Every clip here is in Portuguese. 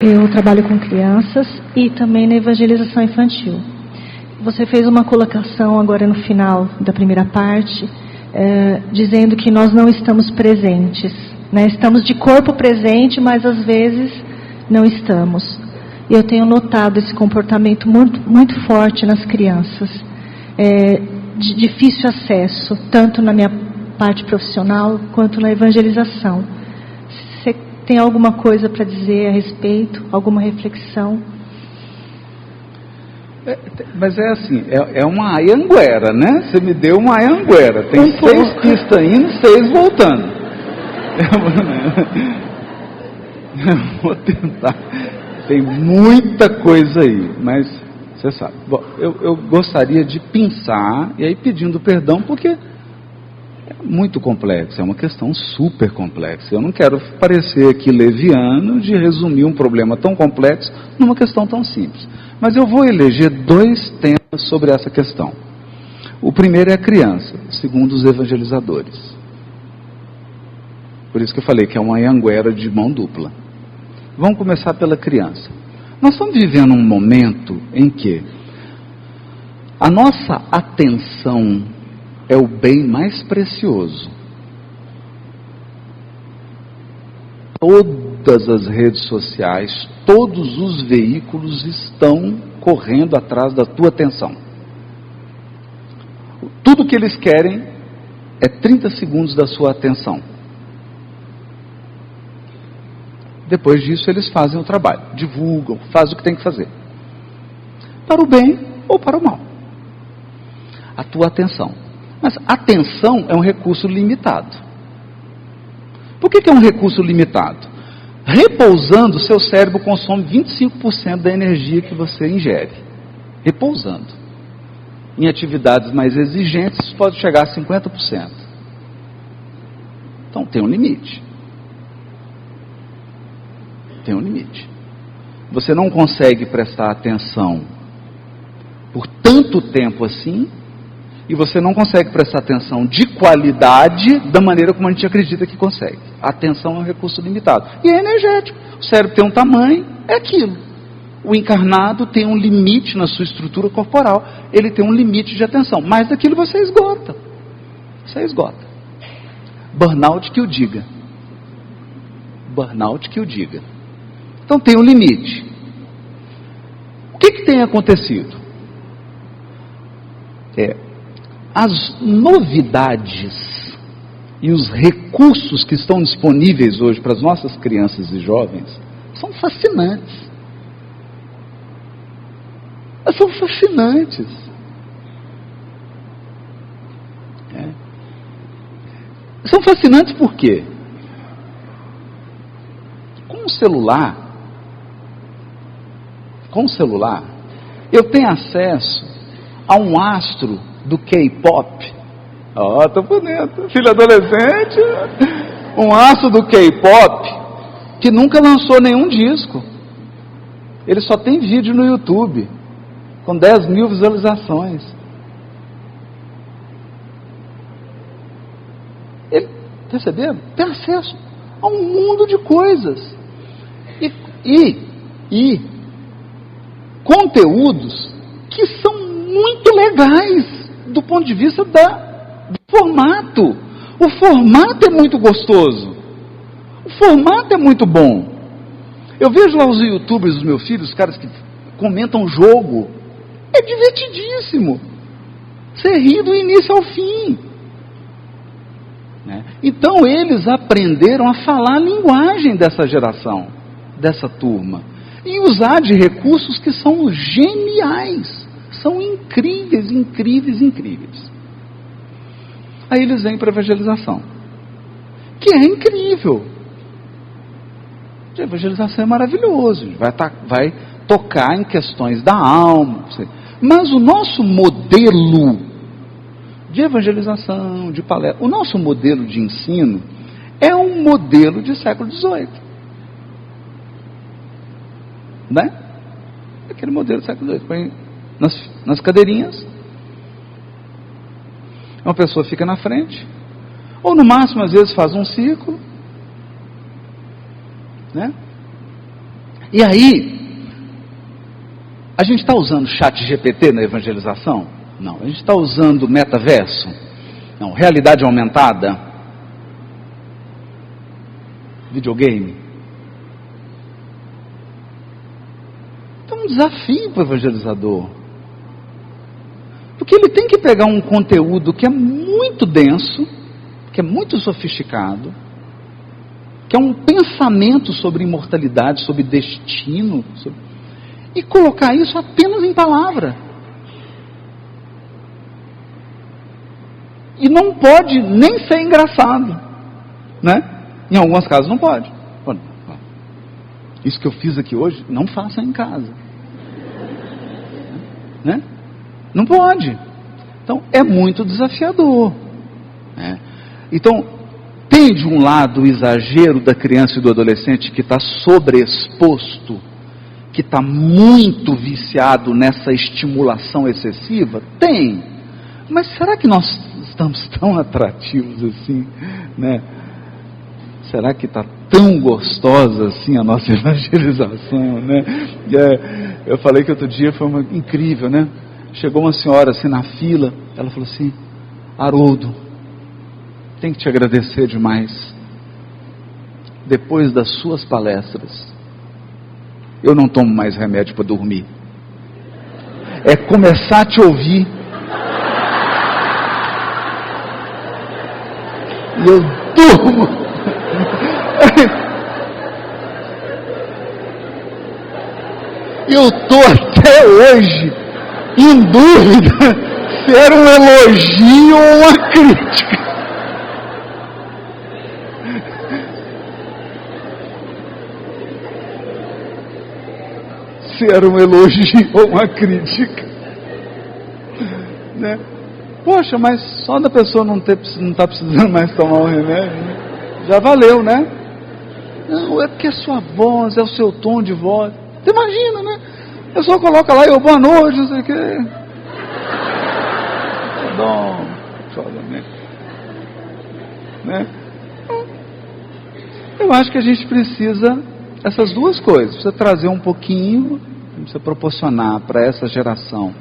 Eu trabalho com crianças e também na evangelização infantil. Você fez uma colocação agora no final da primeira parte, dizendo que nós não estamos presentes, né? Estamos de corpo presente, mas às vezes não estamos. E eu tenho notado esse comportamento muito forte nas crianças, de difícil acesso, tanto na minha parte profissional quanto na evangelização. Você tem alguma coisa para dizer a respeito? Alguma reflexão? Mas é assim, é uma Anhanguera, né? Você me deu uma Anhanguera. Tem 6 pistas indo, 6 voltando. Eu vou tentar. Tem muita coisa aí, mas você sabe. Bom, eu gostaria de pensar, e aí pedindo perdão, porque é muito complexo, é uma questão super complexa. Eu não quero parecer aqui leviano de resumir um problema tão complexo numa questão tão simples. Mas eu vou eleger 2 temas sobre essa questão. O primeiro é a criança, segundo os evangelizadores. Por isso que eu falei que é uma Anhanguera de mão dupla. Vamos começar pela criança. Nós estamos vivendo um momento em que a nossa atenção é o bem mais precioso. Todas as redes sociais, todos os veículos estão correndo atrás da tua atenção. Tudo que eles querem é 30 segundos da sua atenção. Depois disso eles fazem o trabalho, divulgam, fazem o que tem que fazer. Para o bem ou para o mal. A tua atenção. Mas atenção é um recurso limitado. Por que é um recurso limitado? Repousando, seu cérebro consome 25% da energia que você ingere. Repousando. Em atividades mais exigentes, pode chegar a 50%. Então tem um limite. Tem um limite. Você não consegue prestar atenção por tanto tempo assim, e você não consegue prestar atenção de qualidade da maneira como a gente acredita que consegue. A atenção é um recurso limitado. E é energético. O cérebro tem um tamanho, é aquilo. O encarnado tem um limite na sua estrutura corporal. Ele tem um limite de atenção. Mais daquilo você esgota. Você esgota. Burnout que o diga. Burnout que o diga. Então tem um limite. O que tem acontecido? As novidades e os recursos que estão disponíveis hoje para as nossas crianças e jovens são fascinantes. São fascinantes. São fascinantes por quê? Com o celular, eu tenho acesso a um astro do K-pop. Tô bonito, filho adolescente. Um astro do K-pop que nunca lançou nenhum disco. Ele só tem vídeo no YouTube com 10 mil visualizações. Ele, perceberam? Tem acesso a um mundo de coisas. E conteúdos que são muito legais do ponto de vista do formato. O formato é muito gostoso. O formato é muito bom. Eu vejo lá os youtubers dos meus filhos, os caras que comentam jogo. É divertidíssimo. Você ri do início ao fim. Então eles aprenderam a falar a linguagem dessa geração, dessa turma. E usar de recursos que são geniais. São incríveis, incríveis, incríveis. Aí eles vêm para a evangelização. Que é incrível. A evangelização é maravilhoso. Vai tocar em questões da alma. Mas o nosso modelo de evangelização, de palestra, o nosso modelo de ensino é um modelo de século XVIII. Né? Aquele modelo do século XVIII. Põe nas cadeirinhas. Uma pessoa fica na frente. Ou no máximo, às vezes, faz um círculo. Né? E aí, a gente está usando ChatGPT na evangelização? Não. A gente está usando metaverso? Não. Realidade aumentada? Videogame? Então, um desafio para o evangelizador. Porque ele tem que pegar um conteúdo que é muito denso, que é muito sofisticado, que é um pensamento sobre imortalidade, sobre destino, e colocar isso apenas em palavra. E não pode nem ser engraçado, né? Em alguns casos não pode. Isso que eu fiz aqui hoje, não faça em casa, né? Não pode. Então é muito desafiador, né? Então tem de um lado o exagero da criança e do adolescente que está sobreexposto, que está muito viciado nessa estimulação excessiva? Tem. Mas será que nós estamos tão atrativos assim, né? Será que está tão gostosa assim a nossa evangelização, né? Eu falei que outro dia foi incrível, né? Chegou uma senhora assim na fila, ela falou assim: Haroldo, tenho que te agradecer demais. Depois das suas palestras, eu não tomo mais remédio para dormir. É começar a te ouvir. E eu durmo. Eu estou até hoje em dúvida se era um elogio ou uma crítica. Se era um elogio ou uma crítica, né? Poxa, mas só da pessoa não está precisando mais tomar o remédio, né? Já valeu, né? Não, é porque é sua voz, é o seu tom de voz. Você imagina, né? A pessoa coloca lá, eu, boa noite, não sei o quê. Bom, né? Eu acho que a gente precisa, essas duas coisas, precisa trazer um pouquinho, precisa proporcionar para essa geração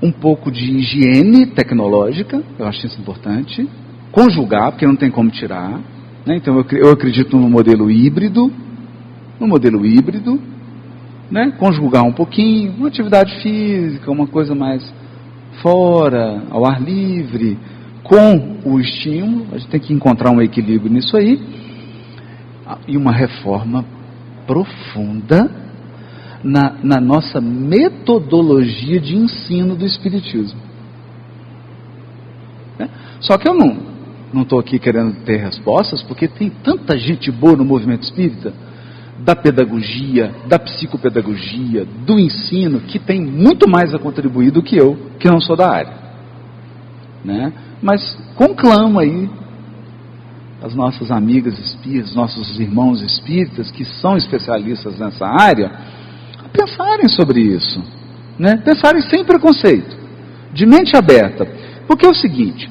um pouco de higiene tecnológica, eu acho isso importante, conjugar, porque não tem como tirar, né? Então eu acredito no modelo híbrido, né? Conjugar um pouquinho, uma atividade física, uma coisa mais fora, ao ar livre, com o estímulo. A gente tem que encontrar um equilíbrio nisso aí, e uma reforma profunda na nossa metodologia de ensino do Espiritismo, né? Só que eu não estou aqui querendo ter respostas, porque tem tanta gente boa no movimento espírita, da pedagogia, da psicopedagogia, do ensino, que tem muito mais a contribuir do que eu, que não sou da área, né? Mas conclamo aí as nossas amigas espíritas, nossos irmãos espíritas, que são especialistas nessa área, a pensarem sobre isso, né? Pensarem sem preconceito, de mente aberta, porque é o seguinte,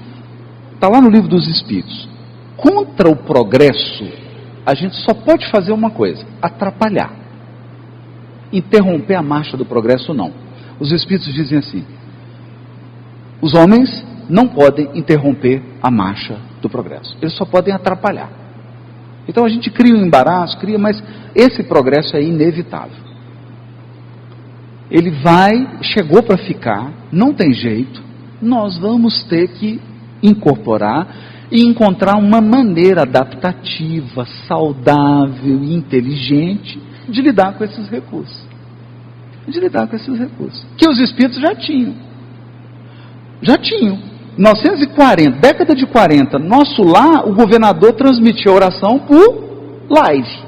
está lá no Livro dos Espíritos, contra o progresso, a gente só pode fazer uma coisa: atrapalhar. Interromper a marcha do progresso, não. Os Espíritos dizem assim: os homens não podem interromper a marcha do progresso, eles só podem atrapalhar. Então a gente cria um embaraço, mas esse progresso é inevitável. Ele chegou para ficar, não tem jeito, nós vamos ter que incorporar e encontrar uma maneira adaptativa, saudável e inteligente de lidar com esses recursos. Que os espíritos já tinham. 1940, década de 40, nosso lar, o governador transmitia a oração por live.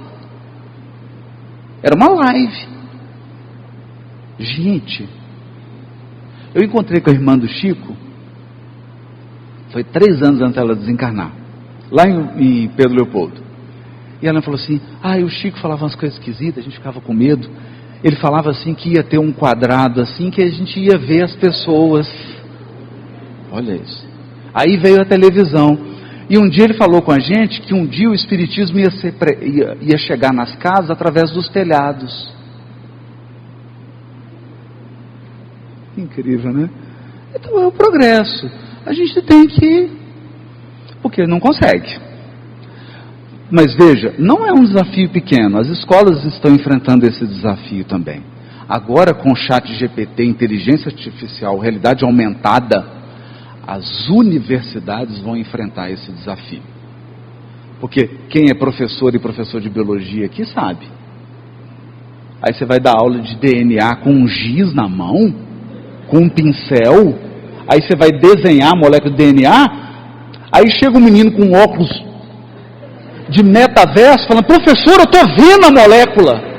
Era uma live. Gente, eu encontrei com a irmã do Chico, foi 3 anos antes dela desencarnar, lá em Pedro Leopoldo. E ela falou assim: o Chico falava umas coisas esquisitas, a gente ficava com medo. Ele falava assim que ia ter um quadrado assim, que a gente ia ver as pessoas. Olha isso. Aí veio a televisão. E um dia ele falou com a gente que um dia o Espiritismo ia chegar nas casas através dos telhados. Incrível, né? Então é o progresso. A gente tem que... porque não consegue. Mas veja, não é um desafio pequeno. As escolas estão enfrentando esse desafio também. Agora com o ChatGPT, inteligência artificial, realidade aumentada, as universidades vão enfrentar esse desafio. Porque quem é professor e professor de biologia aqui sabe. Aí você vai dar aula de DNA com um giz na mão, com um pincel, aí você vai desenhar a molécula de DNA, aí chega um menino com óculos de metaverso falando, professor, eu estou vendo a molécula.